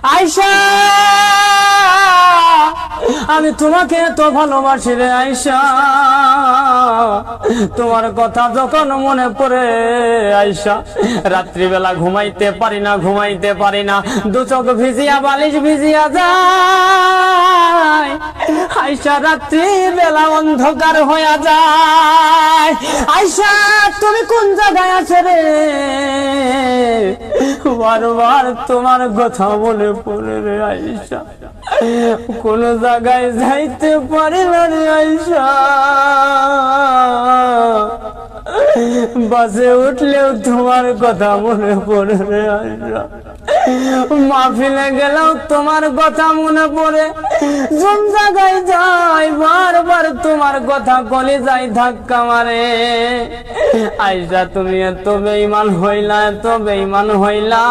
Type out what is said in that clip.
আয়েশা আমি তোমাকে এত ভালোবাসি রে আয়েশা, তোমার কথা যখন মনে পড়ে আয়েশা রাত্রিবেলা ঘুমাইতে পারি না, দু চোখ ভিজিয়া বালিশ ভিজিয়া যায় আয়েশা, রাত্রিবেলা অন্ধকার হয়ে যায়। আয়েশা তুমি কোন জায়গায় আছো রে? বারবার তোমার কথা মনে পড়ে রে আয়েশা, কোন জায়গায় যাইতে পারি না রে আয়েশা, বাসে উঠলেও তোমার কথা মনে পড়ে রে আয়েশা, মাহফিলে গেলেও তোমার কথা মনে পড়ে, কোন জায়গায় যাই বারবার তোমার কথা কলিজায় ধাক্কা মারে। আয়েশা তুমি এত বেঈমান হইলা